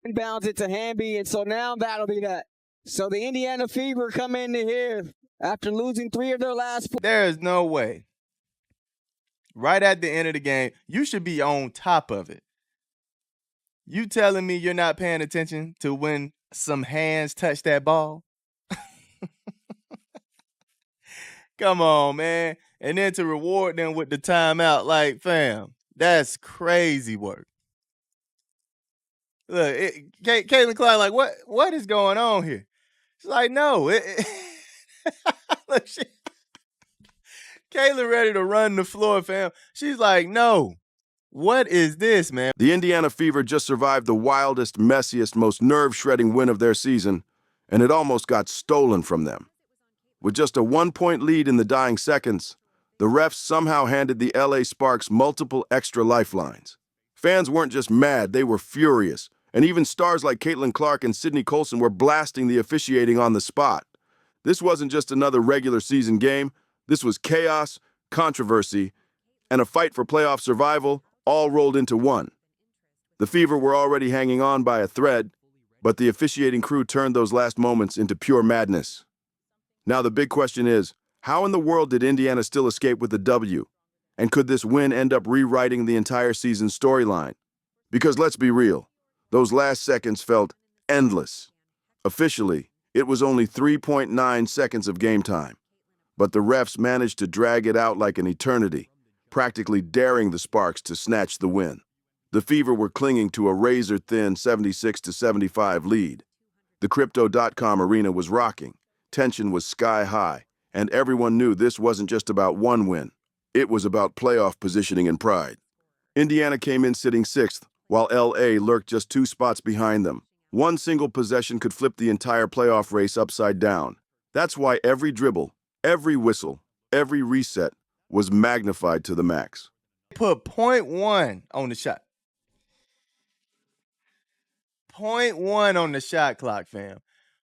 and bounce it to Hamby, and so now that'll be that. So the Indiana Fever come into here after losing 3 of their last 4. There is no way. Right at the end of the game, you should be on top of it. You telling me you're not paying attention to when some hands touch that ball? Come on, man. And then to reward them with the timeout, like, fam, that's crazy work. Look, Caitlin Klein, like, what is going on here? She's like, no. Look, Caitlin ready to run the floor, fam. She's like, no. What is this, man? The Indiana Fever just survived the wildest, messiest, most nerve-shredding win of their season, and it almost got stolen from them. With just a 1-point lead in the dying seconds, the refs somehow handed the LA Sparks multiple extra lifelines. Fans weren't just mad, they were furious, and even stars like Caitlin Clark and Sydney Colson were blasting the officiating on the spot. This wasn't just another regular season game, this was chaos, controversy, and a fight for playoff survival, all rolled into one. The Fever were already hanging on by a thread, but the officiating crew turned those last moments into pure madness. Now the big question is, how in the world did Indiana still escape with a W? And could this win end up rewriting the entire season's storyline? Because let's be real, those last seconds felt endless. Officially, it was only 3.9 seconds of game time, but the refs managed to drag it out like an eternity, practically daring the Sparks to snatch the win. The Fever were clinging to a razor-thin 76-75 lead. The Crypto.com arena was rocking, tension was sky-high, and everyone knew this wasn't just about one win. It was about playoff positioning and pride. Indiana came in sitting 6th, while LA lurked just 2 spots behind them. One single possession could flip the entire playoff race upside down. That's why every dribble, every whistle, every reset was magnified to the max. Put 0.1 on the shot. 0.1 on the shot clock, fam.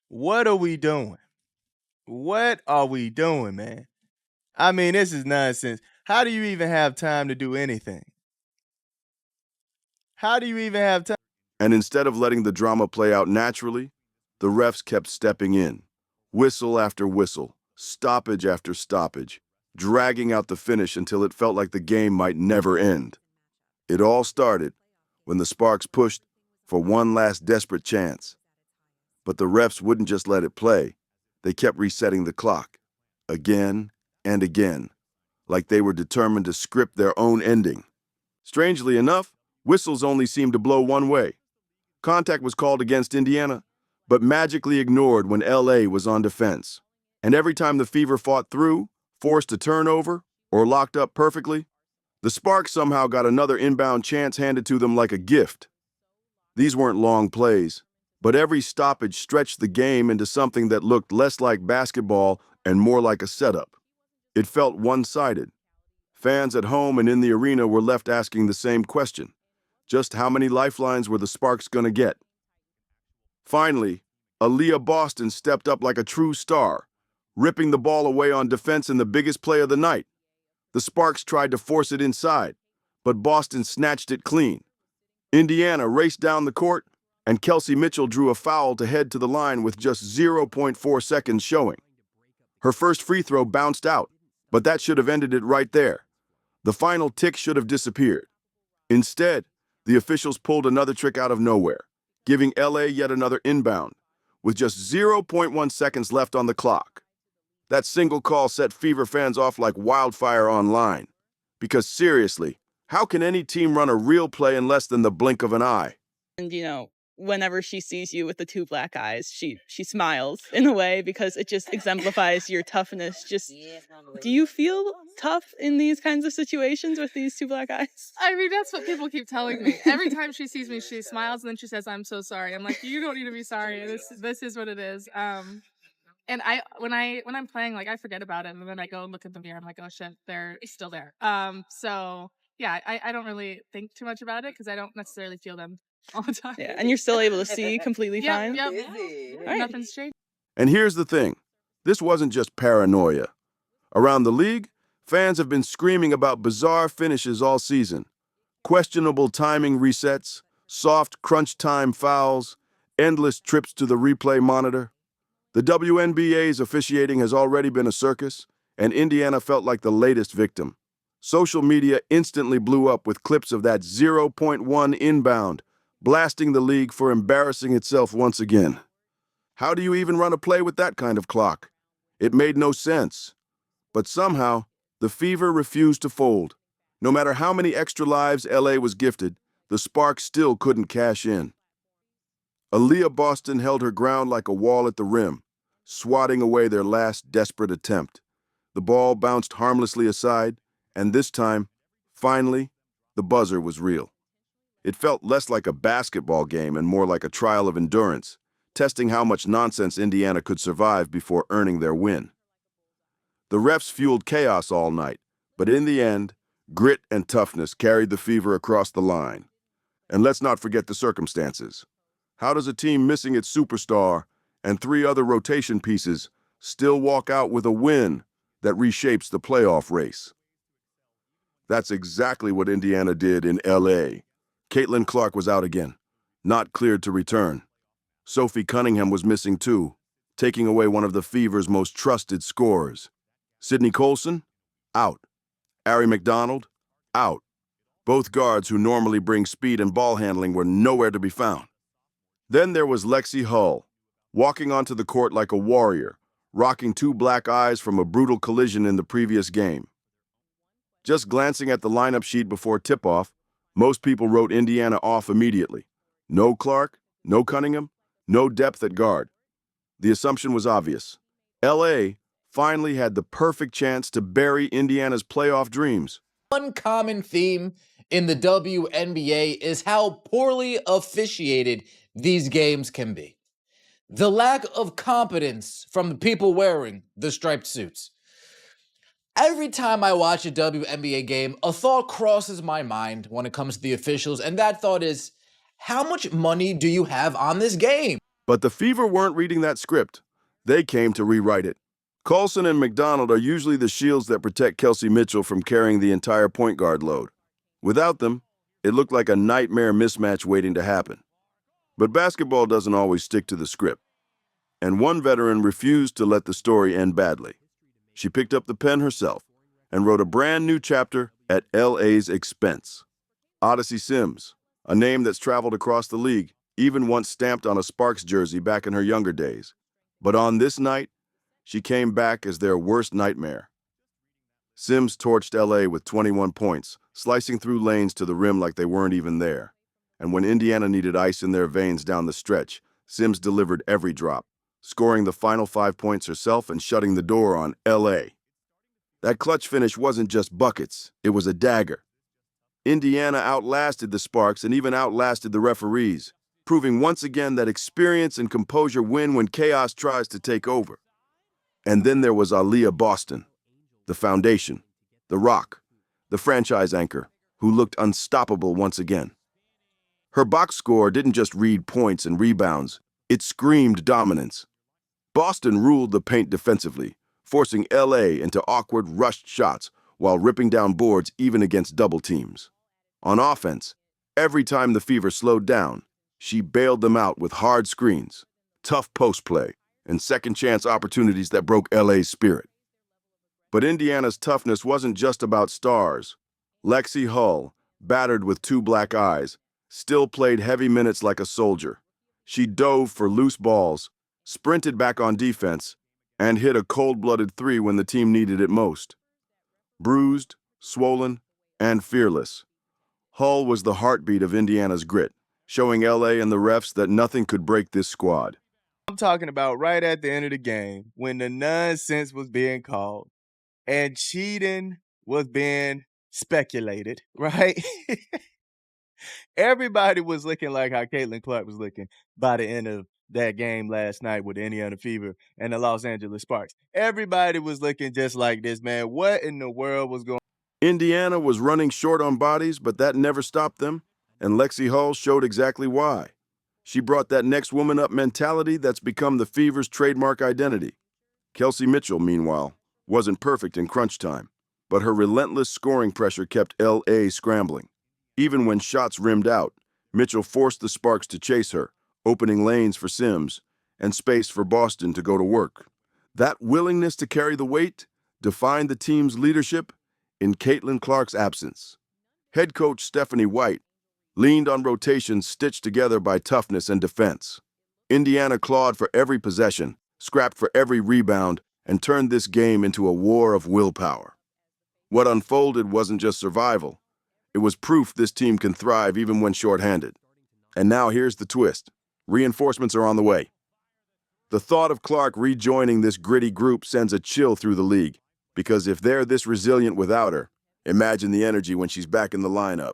What are we doing? What are we doing, man? I mean, this is nonsense. How do you even have time to do anything? How do you even have time? And instead of letting the drama play out naturally, the refs kept stepping in. Whistle after whistle, stoppage after stoppage, dragging out the finish until it felt like the game might never end. It all started when the Sparks pushed for one last desperate chance. But the refs wouldn't just let it play. They kept resetting the clock, again and again, like they were determined to script their own ending. Strangely enough, whistles only seemed to blow one way. Contact was called against Indiana, but magically ignored when LA was on defense. And every time the Fever fought through, forced a turnover, or locked up perfectly, the Sparks somehow got another inbound chance handed to them like a gift. These weren't long plays, but every stoppage stretched the game into something that looked less like basketball and more like a setup. It felt one-sided. Fans at home and in the arena were left asking the same question. Just how many lifelines were the Sparks gonna get? Finally, Aaliyah Boston stepped up like a true star, ripping the ball away on defense in the biggest play of the night. The Sparks tried to force it inside, but Boston snatched it clean. Indiana raced down the court, and Kelsey Mitchell drew a foul to head to the line with just 0.4 seconds showing. Her first free throw bounced out, but that should have ended it right there. The final tick should have disappeared. Instead, the officials pulled another trick out of nowhere, giving LA yet another inbound, with just 0.1 seconds left on the clock. That single call set Fever fans off like wildfire online. Because seriously, how can any team run a real play in less than the blink of an eye? And, whenever she sees you with the 2 black eyes, she smiles in a way because it just exemplifies your toughness. Do you feel tough in these kinds of situations with these 2 black eyes? I mean, that's what people keep telling me. Every time she sees me, she smiles and then she says, "I'm so sorry." I'm like, "You don't need to be sorry. This is what it is." And when I'm playing, like, I forget about it, and then I go and look at the mirror. I'm like, "Oh shit, they're still there." So yeah, I don't really think too much about it because I don't necessarily feel them all the time. Yeah, and you're still able to see completely fine? Yep. Right. Nothing's changed. And here's the thing. This wasn't just paranoia. Around the league, fans have been screaming about bizarre finishes all season. Questionable timing resets, soft crunch time fouls, endless trips to the replay monitor. The WNBA's officiating has already been a circus, and Indiana felt like the latest victim. Social media instantly blew up with clips of that 0.1 inbound, blasting the league for embarrassing itself once again. How do you even run a play with that kind of clock? It made no sense. But somehow, the Fever refused to fold. No matter how many extra lives LA was gifted, the spark still couldn't cash in. Aaliyah Boston held her ground like a wall at the rim, swatting away their last desperate attempt. The ball bounced harmlessly aside, and this time, finally, the buzzer was real. It felt less like a basketball game and more like a trial of endurance, testing how much nonsense Indiana could survive before earning their win. The refs fueled chaos all night, but in the end, grit and toughness carried the Fever across the line. And let's not forget the circumstances. How does a team missing its superstar and 3 other rotation pieces still walk out with a win that reshapes the playoff race? That's exactly what Indiana did in LA. Caitlin Clark was out again, not cleared to return. Sophie Cunningham was missing too, taking away one of the Fever's most trusted scorers. Sydney Colson? Out. Ari McDonald? Out. Both guards who normally bring speed and ball handling were nowhere to be found. Then there was Lexi Hull, walking onto the court like a warrior, rocking 2 black eyes from a brutal collision in the previous game. Just glancing at the lineup sheet before tip-off, most people wrote Indiana off immediately. No Clark, no Cunningham, no depth at guard. The assumption was obvious. LA finally had the perfect chance to bury Indiana's playoff dreams. One common theme in the WNBA is how poorly officiated these games can be. The lack of competence from the people wearing the striped suits. Every time I watch a WNBA game, a thought crosses my mind when it comes to the officials, and that thought is, how much money do you have on this game? But the Fever weren't reading that script. They came to rewrite it. Colson and McDonald are usually the shields that protect Kelsey Mitchell from carrying the entire point guard load. Without them, it looked like a nightmare mismatch waiting to happen. But basketball doesn't always stick to the script. And one veteran refused to let the story end badly. She picked up the pen herself and wrote a brand new chapter at LA's expense. Odyssey Sims, a name that's traveled across the league, even once stamped on a Sparks jersey back in her younger days. But on this night, she came back as their worst nightmare. Sims torched LA with 21 points, slicing through lanes to the rim like they weren't even there. And when Indiana needed ice in their veins down the stretch, Sims delivered every drop, scoring the final 5 points herself and shutting the door on LA. That clutch finish wasn't just buckets, it was a dagger. Indiana outlasted the Sparks and even outlasted the referees, proving once again that experience and composure win when chaos tries to take over. And then there was Aaliyah Boston, the foundation, the rock, the franchise anchor, who looked unstoppable once again. Her box score didn't just read points and rebounds, it screamed dominance. Boston ruled the paint defensively, forcing LA into awkward, rushed shots while ripping down boards even against double teams. On offense, every time the Fever slowed down, she bailed them out with hard screens, tough post play, and second-chance opportunities that broke LA's spirit. But Indiana's toughness wasn't just about stars. Lexi Hull, battered with 2 black eyes, still played heavy minutes like a soldier. She dove for loose balls, sprinted back on defense, and hit a cold-blooded 3 when the team needed it most. Bruised, swollen, and fearless, Hull was the heartbeat of Indiana's grit, showing LA and the refs that nothing could break this squad. I'm talking about right at the end of the game when the nonsense was being called and cheating was being speculated, right? Everybody was looking like how Caitlin Clark was looking by the end of that game last night with the Indiana Fever and the Los Angeles Sparks. Everybody was looking just like this, man. What in the world was going on? Indiana was running short on bodies, but that never stopped them, and Lexi Hull showed exactly why. She brought that next woman up mentality that's become the Fever's trademark identity. Kelsey Mitchell, meanwhile, wasn't perfect in crunch time, but her relentless scoring pressure kept LA scrambling. Even when shots rimmed out, Mitchell forced the Sparks to chase her, opening lanes for Sims and space for Boston to go to work. That willingness to carry the weight defined the team's leadership in Caitlin Clark's absence. Head coach Stephanie White leaned on rotations stitched together by toughness and defense. Indiana clawed for every possession, scrapped for every rebound, and turned this game into a war of willpower. What unfolded wasn't just survival. It was proof this team can thrive even when shorthanded. And now here's the twist. Reinforcements are on the way. The thought of Clark rejoining this gritty group sends a chill through the league, because if they're this resilient without her, imagine the energy when she's back in the lineup.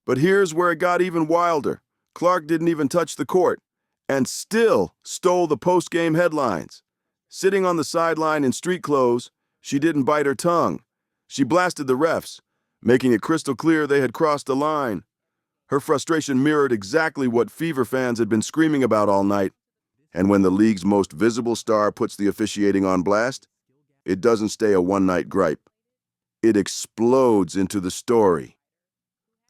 But here's where it got even wilder. Clark didn't even touch the court, and still stole the post-game headlines. Sitting on the sideline in street clothes, she didn't bite her tongue. She blasted the refs, making it crystal clear they had crossed the line. Her frustration mirrored exactly what Fever fans had been screaming about all night. And when the league's most visible star puts the officiating on blast, it doesn't stay a one-night gripe. It explodes into the story.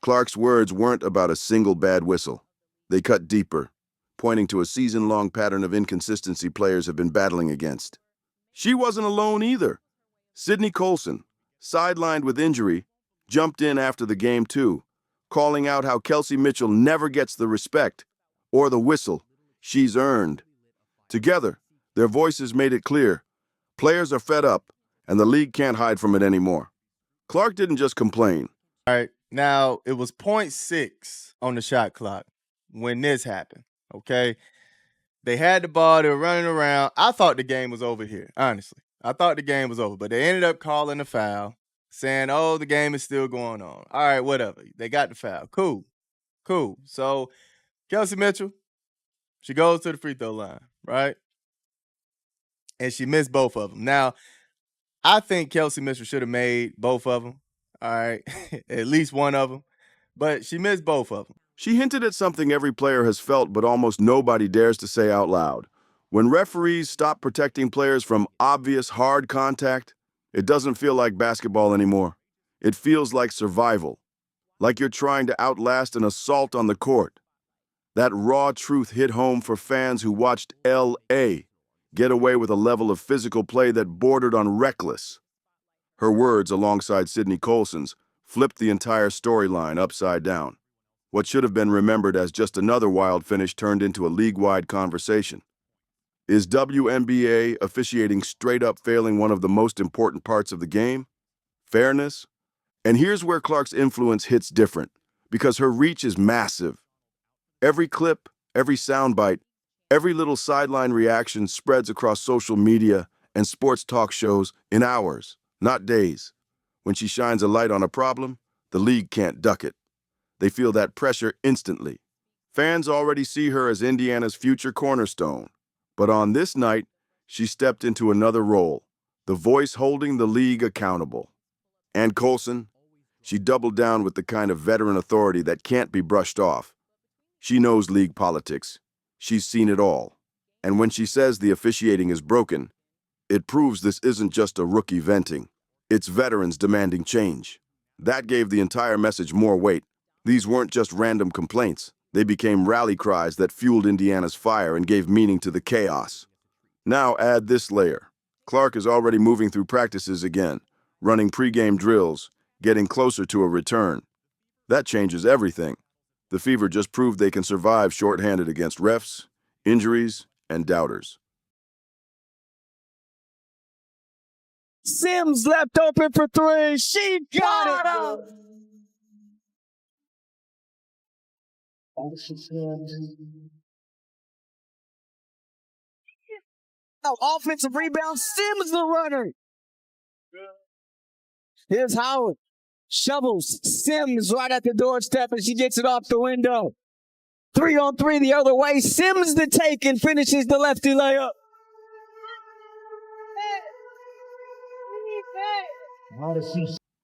Clark's words weren't about a single bad whistle. They cut deeper, pointing to a season-long pattern of inconsistency players have been battling against. She wasn't alone either. Sydney Colson, sidelined with injury, jumped in after the game too, calling out how Kelsey Mitchell never gets the respect or the whistle she's earned. Together, their voices made it clear. Players are fed up, and the league can't hide from it anymore. Clark didn't just complain. All right, now it was 0.6 on the shot clock when this happened, okay? They had the ball, they were running around. I thought the game was over here, honestly. I thought the game was over, but they ended up calling a foul, saying, oh, the game is still going on. All right, whatever. They got the foul. Cool. So Kelsey Mitchell, she goes to the free throw line, right? And she missed both of them. Now, I think Kelsey Mitchell should have made both of them, all right? At least one of them. But she missed both of them. She hinted at something every player has felt but almost nobody dares to say out loud. When referees stop protecting players from obvious hard contact, it doesn't feel like basketball anymore. It feels like survival, like you're trying to outlast an assault on the court. That raw truth hit home for fans who watched L.A. get away with a level of physical play that bordered on reckless. Her words, alongside Sydney Colson's, flipped the entire storyline upside down. What should have been remembered as just another wild finish turned into a league-wide conversation. Is WNBA officiating straight up failing one of the most important parts of the game? Fairness? And here's where Clark's influence hits different, because her reach is massive. Every clip, every soundbite, every little sideline reaction spreads across social media and sports talk shows in hours, not days. When she shines a light on a problem, the league can't duck it. They feel that pressure instantly. Fans already see her as Indiana's future cornerstone. But on this night, she stepped into another role, the voice holding the league accountable. And Colson, she doubled down with the kind of veteran authority that can't be brushed off. She knows league politics. She's seen it all. And when she says the officiating is broken, it proves this isn't just a rookie venting. It's veterans demanding change. That gave the entire message more weight. These weren't just random complaints. They became rally cries that fueled Indiana's fire and gave meaning to the chaos. Now add this layer. Clark is already moving through practices again, running pregame drills, getting closer to a return. That changes everything. The Fever just proved they can survive shorthanded against refs, injuries, and doubters. Sims left open for three. She got it. Offensive rebound. Sims the runner. Here's Howard. Shovels Sims right at the doorstep, and she gets it off the window. 3-on-3 the other way. Sims the take and finishes the lefty layup.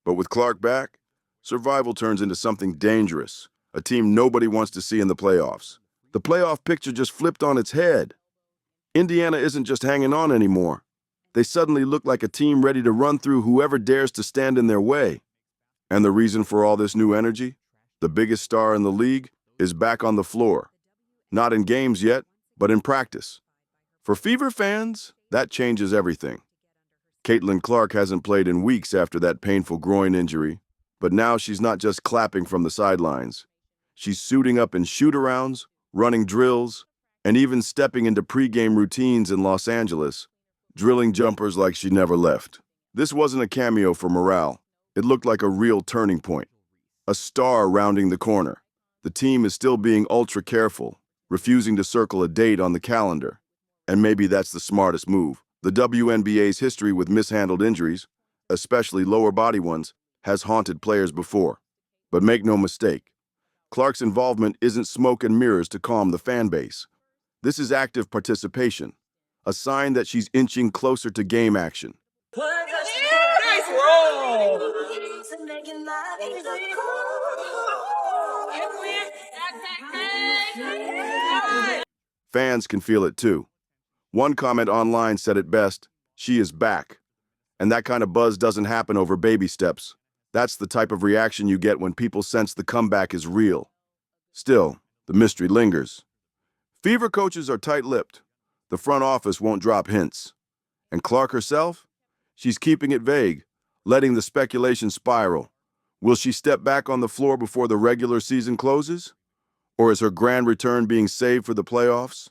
But with Clark back, survival turns into something dangerous, a team nobody wants to see in the playoffs. The playoff picture just flipped on its head. Indiana isn't just hanging on anymore. They suddenly look like a team ready to run through whoever dares to stand in their way. And the reason for all this new energy? The biggest star in the league is back on the floor. Not in games yet, but in practice. For Fever fans, that changes everything. Caitlin Clark hasn't played in weeks after that painful groin injury, but now she's not just clapping from the sidelines. She's suiting up in shoot-arounds, running drills, and even stepping into pregame routines in Los Angeles, drilling jumpers like she never left. This wasn't a cameo for morale. It looked like a real turning point. A star rounding the corner. The team is still being ultra careful, refusing to circle a date on the calendar. And maybe that's the smartest move. The WNBA's history with mishandled injuries, especially lower body ones, has haunted players before. But make no mistake, Clark's involvement isn't smoke and mirrors to calm the fan base. This is active participation, a sign that she's inching closer to game action. Fans can feel it too. One comment online said it best, "She is back." And that kind of buzz doesn't happen over baby steps. That's the type of reaction you get when people sense the comeback is real. Still, the mystery lingers. Fever coaches are tight-lipped. The front office won't drop hints. And Clark herself? She's keeping it vague, letting the speculation spiral. Will she step back on the floor before the regular season closes? Or is her grand return being saved for the playoffs?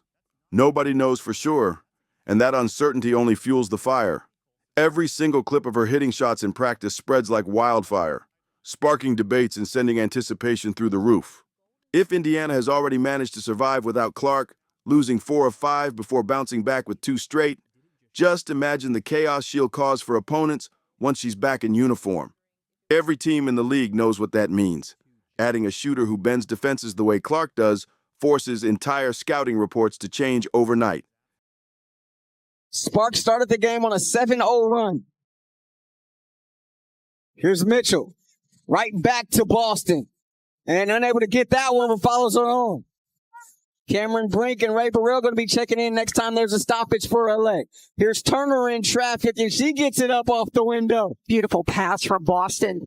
Nobody knows for sure, and that uncertainty only fuels the fire. Every single clip of her hitting shots in practice spreads like wildfire, sparking debates and sending anticipation through the roof. If Indiana has already managed to survive without Clark, losing 4 of 5 before bouncing back with 2 straight, just imagine the chaos she'll cause for opponents once she's back in uniform. Every team in the league knows what that means. Adding a shooter who bends defenses the way Clark does forces entire scouting reports to change overnight. Sparks started the game on a 7-0 run. Here's Mitchell, right back to Boston. And unable to get that one, but follows her on. Cameron Brink and Ray Burrell going to be checking in next time there's a stoppage for LA. Here's Turner in traffic, and she gets it up off the window. Beautiful pass from Boston.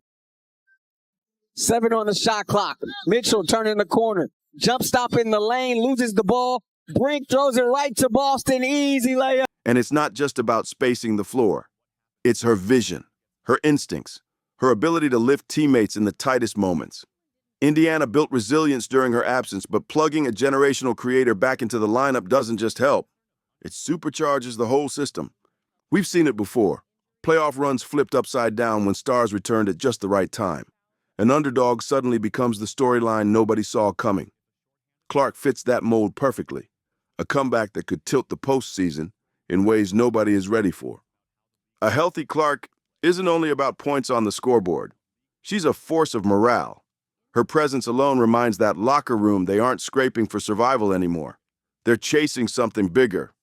7 on the shot clock. Mitchell turning the corner. Jump stop in the lane, loses the ball. Brink throws it right to Boston. Easy layup. And it's not just about spacing the floor. It's her vision, her instincts, her ability to lift teammates in the tightest moments. Indiana built resilience during her absence, but plugging a generational creator back into the lineup doesn't just help. It supercharges the whole system. We've seen it before. Playoff runs flipped upside down when stars returned at just the right time. An underdog suddenly becomes the storyline nobody saw coming. Clark fits that mold perfectly. A comeback that could tilt the postseason in ways nobody is ready for. A healthy Clark isn't only about points on the scoreboard. She's a force of morale. Her presence alone reminds that locker room they aren't scraping for survival anymore. They're chasing something bigger.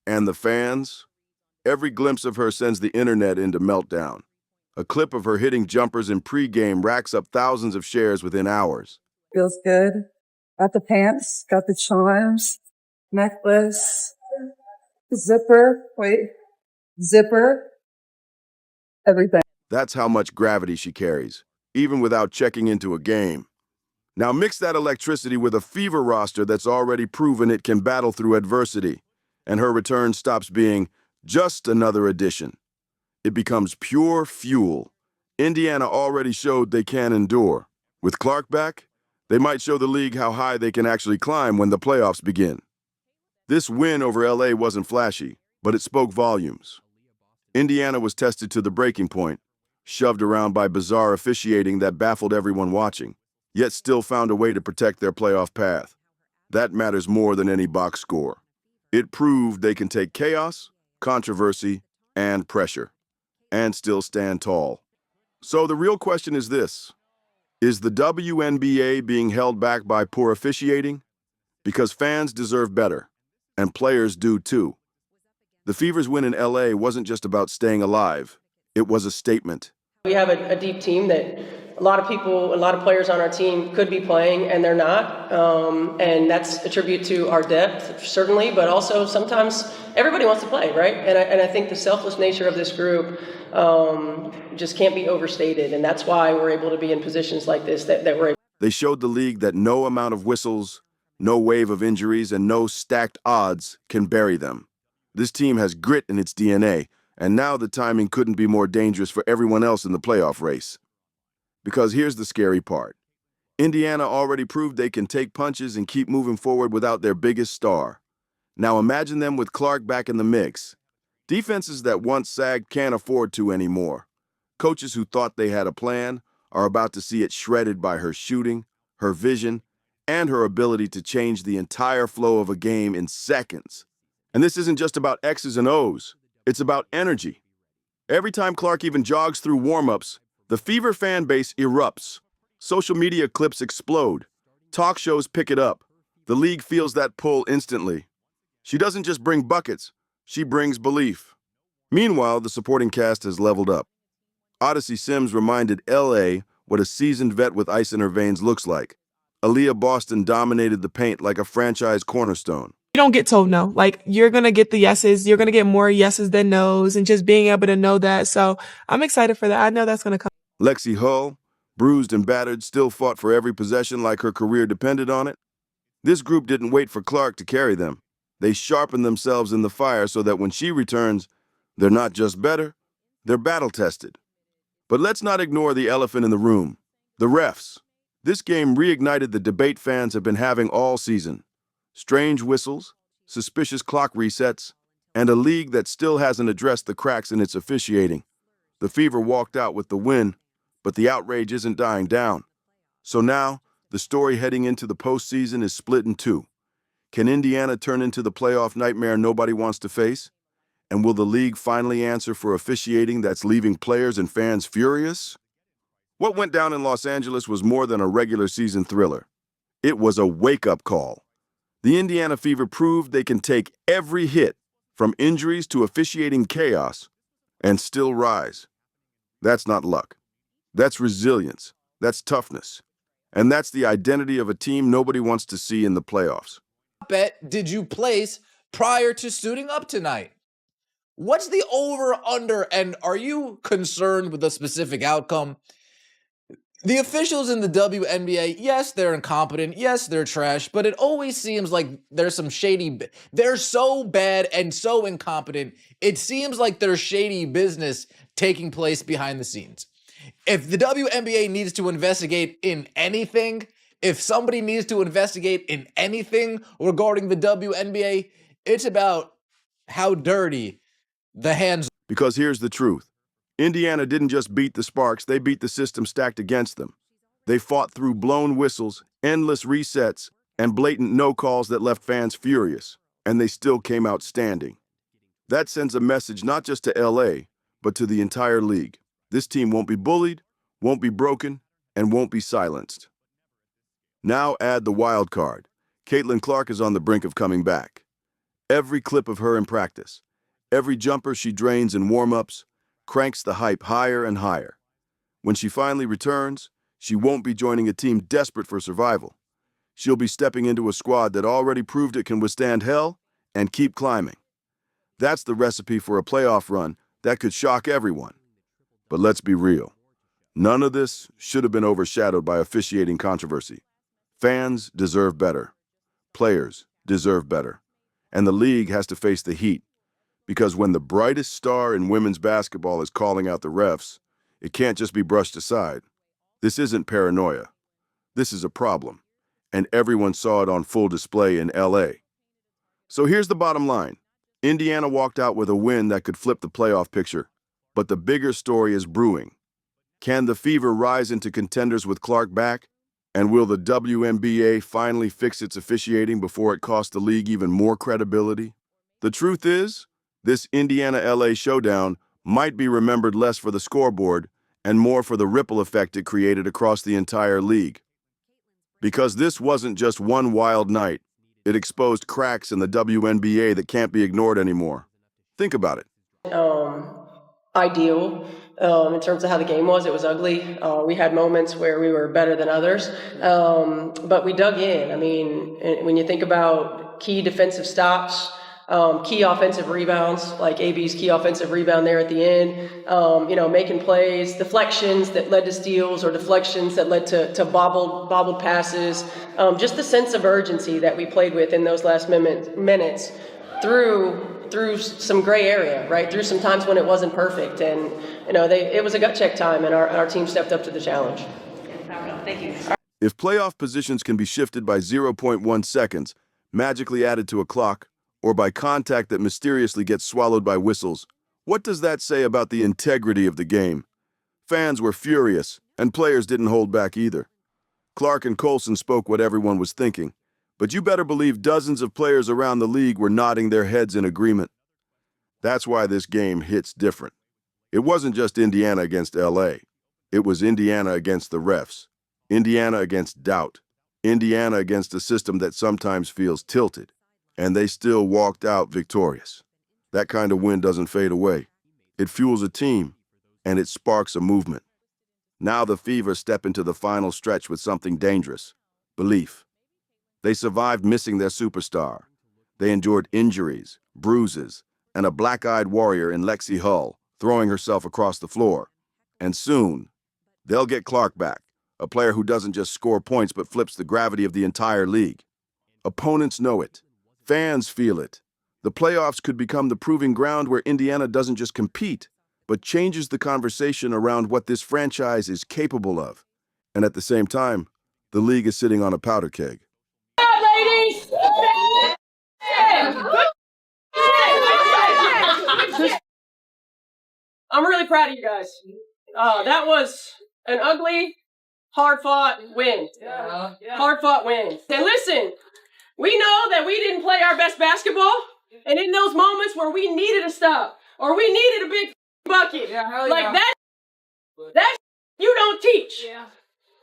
And the fans? Every glimpse of her sends the internet into meltdown. A clip of her hitting jumpers in pregame racks up thousands of shares within hours. Feels good. Got the pants, got the charms, necklace, zipper, everything. That's how much gravity she carries, even without checking into a game. Now mix that electricity with a Fever roster that's already proven it can battle through adversity, and her return stops being just another addition. It becomes pure fuel. Indiana already showed they can endure. With Clark back, they might show the league how high they can actually climb when the playoffs begin. This win over LA wasn't flashy, but it spoke volumes. Indiana was tested to the breaking point, shoved around by bizarre officiating that baffled everyone watching, yet still found a way to protect their playoff path. That matters more than any box score. It proved they can take chaos, controversy, and pressure, and still stand tall. So the real question is this: is the WNBA being held back by poor officiating? Because fans deserve better, and players do too. The Fever's win in LA wasn't just about staying alive. It was a statement. We have a deep team that a lot of people, a lot of players on our team could be playing and they're not. And that's a tribute to our depth, certainly, but also sometimes everybody wants to play, right? And I think the selfless nature of this group just can't be overstated. And that's why we're able to be in positions like this, that we're able. They showed the league that no amount of whistles, no wave of injuries, and no stacked odds can bury them. This team has grit in its DNA, and now the timing couldn't be more dangerous for everyone else in the playoff race. Because here's the scary part. Indiana already proved they can take punches and keep moving forward without their biggest star. Now imagine them with Clark back in the mix. Defenses that once sagged can't afford to anymore. Coaches who thought they had a plan are about to see it shredded by her shooting, her vision, and her ability to change the entire flow of a game in seconds. And this isn't just about X's and O's. It's about energy. Every time Clark even jogs through warm-ups, the Fever fan base erupts. Social media clips explode. Talk shows pick it up. The league feels that pull instantly. She doesn't just bring buckets, she brings belief. Meanwhile, the supporting cast has leveled up. Odyssey Sims reminded LA what a seasoned vet with ice in her veins looks like. Aaliyah Boston dominated the paint like a franchise cornerstone. You don't get told no. Like, you're going to get the yeses. You're going to get more yeses than nos, and just being able to know that. So I'm excited for that. I know that's going to come. Lexi Hull, bruised and battered, still fought for every possession like her career depended on it. This group didn't wait for Clark to carry them. They sharpened themselves in the fire so that when she returns, they're not just better, they're battle-tested. But let's not ignore the elephant in the room, the refs. This game reignited the debate fans have been having all season. Strange whistles, suspicious clock resets, and a league that still hasn't addressed the cracks in its officiating. The Fever walked out with the win, but the outrage isn't dying down. So now, the story heading into the postseason is split in two. Can Indiana turn into the playoff nightmare nobody wants to face? And will the league finally answer for officiating that's leaving players and fans furious? What went down in Los Angeles was more than a regular season thriller. It was a wake-up call. The Indiana Fever proved they can take every hit, from injuries to officiating chaos, and still rise. That's not luck. That's resilience. That's toughness. And that's the identity of a team nobody wants to see in the playoffs. Bet did you place prior to suiting up tonight? What's the over-under, and are you concerned with a specific outcome? The officials in the WNBA, yes, they're incompetent, yes, they're trash, but it always seems like there's some shady, they're so bad and so incompetent, it seems like there's shady business taking place behind the scenes. If the WNBA needs to investigate in anything, if somebody needs to investigate in anything regarding the WNBA, it's about how dirty the hands. Because here's the truth. Indiana didn't just beat the Sparks, they beat the system stacked against them. They fought through blown whistles, endless resets, and blatant no calls that left fans furious, and they still came out standing. That sends a message not just to LA, but to the entire league. This team won't be bullied, won't be broken, and won't be silenced. Now add the wild card. Caitlin Clark is on the brink of coming back. Every clip of her in practice, every jumper she drains in warm-ups, cranks the hype higher and higher. When she finally returns, she won't be joining a team desperate for survival. She'll be stepping into a squad that already proved it can withstand hell and keep climbing. That's the recipe for a playoff run that could shock everyone. But let's be real. None of this should have been overshadowed by officiating controversy. Fans deserve better. Players deserve better. And the league has to face the heat. Because when the brightest star in women's basketball is calling out the refs, it can't just be brushed aside. This isn't paranoia. This is a problem. And everyone saw it on full display in LA. So here's the bottom line. Indiana walked out with a win that could flip the playoff picture. But the bigger story is brewing. Can the Fever rise into contenders with Clark back? And will the WNBA finally fix its officiating before it costs the league even more credibility? The truth is, this Indiana-LA showdown might be remembered less for the scoreboard and more for the ripple effect it created across the entire league. Because this wasn't just one wild night, it exposed cracks in the WNBA that can't be ignored anymore. Think about it. Ideal in terms of how the game was. It was ugly. We had moments where we were better than others, but we dug in. I mean, when you think about key defensive stops, key offensive rebounds, like AB's key offensive rebound there at the end, making plays, deflections that led to steals or deflections that led to bobbled passes, just the sense of urgency that we played with in those last minutes through some gray area, right? Through some times when it wasn't perfect. And, it was a gut check time, and our team stepped up to the challenge. Thank you. If playoff positions can be shifted by 0.1 seconds, magically added to a clock, or by contact that mysteriously gets swallowed by whistles, what does that say about the integrity of the game? Fans were furious, and players didn't hold back either. Clark and Colson spoke what everyone was thinking, but you better believe dozens of players around the league were nodding their heads in agreement. That's why this game hits different. It wasn't just Indiana against LA. It was Indiana against the refs. Indiana against doubt. Indiana against a system that sometimes feels tilted. And they still walked out victorious. That kind of win doesn't fade away. It fuels a team, and it sparks a movement. Now the Fever step into the final stretch with something dangerous: belief. They survived missing their superstar. They endured injuries, bruises, and a black-eyed warrior in Lexi Hull throwing herself across the floor. And soon, they'll get Clark back, a player who doesn't just score points but flips the gravity of the entire league. Opponents know it. Fans feel it. The playoffs could become the proving ground where Indiana doesn't just compete, but changes the conversation around what this franchise is capable of. And at the same time, the league is sitting on a powder keg. Ladies! I'm really proud of you guys. That was an ugly, hard-fought win. Hard-fought win. And listen, we know that we didn't play our best basketball, and in those moments where we needed a stop, or we needed a big bucket, that you don't teach.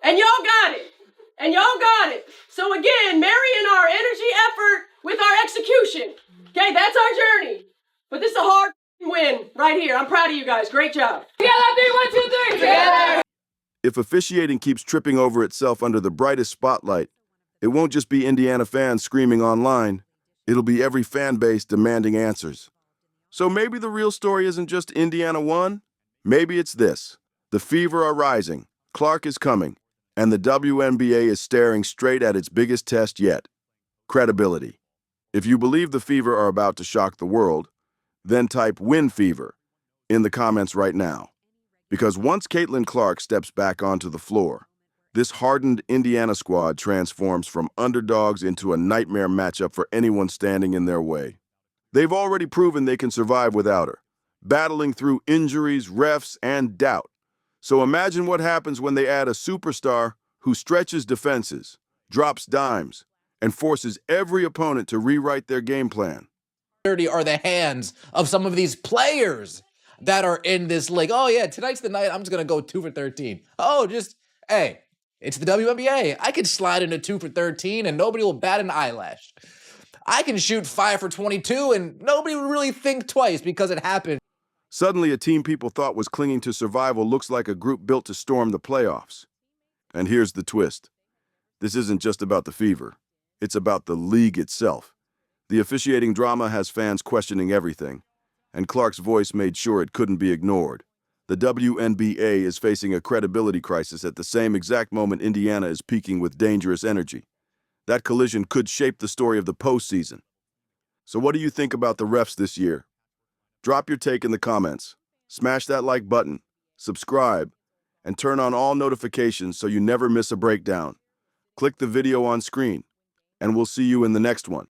And y'all got it. And y'all got it. So again, marrying our energy effort with our execution. Okay, that's our journey. But this is a hard win right here. I'm proud of you guys. Great job. Together, 3, 1, 2, 3. Together. If officiating keeps tripping over itself under the brightest spotlight, it won't just be Indiana fans screaming online. It'll be every fan base demanding answers. So maybe the real story isn't just Indiana won. Maybe it's this: the Fever are rising, Clark is coming, and the WNBA is staring straight at its biggest test yet: credibility. If you believe the Fever are about to shock the world, then type "Win Fever" in the comments right now. Because once Caitlin Clark steps back onto the floor, this hardened Indiana squad transforms from underdogs into a nightmare matchup for anyone standing in their way. They've already proven they can survive without her, battling through injuries, refs, and doubt. So imagine what happens when they add a superstar who stretches defenses, drops dimes, and forces every opponent to rewrite their game plan. Dirty are the hands of some of these players that are in this league. Oh yeah, tonight's the night I'm just gonna go 2 for 13. Oh, hey, it's the WNBA. I could slide into 2 for 13 and nobody will bat an eyelash. I can shoot 5 for 22 and nobody will really think twice because it happened. Suddenly, a team people thought was clinging to survival looks like a group built to storm the playoffs. And here's the twist: this isn't just about the Fever. It's about the league itself. The officiating drama has fans questioning everything, and Clark's voice made sure it couldn't be ignored. The WNBA is facing a credibility crisis at the same exact moment Indiana is peaking with dangerous energy. That collision could shape the story of the postseason. So what do you think about the refs this year? Drop your take in the comments. Smash that like button, subscribe, and turn on all notifications so you never miss a breakdown. Click the video on screen, and we'll see you in the next one.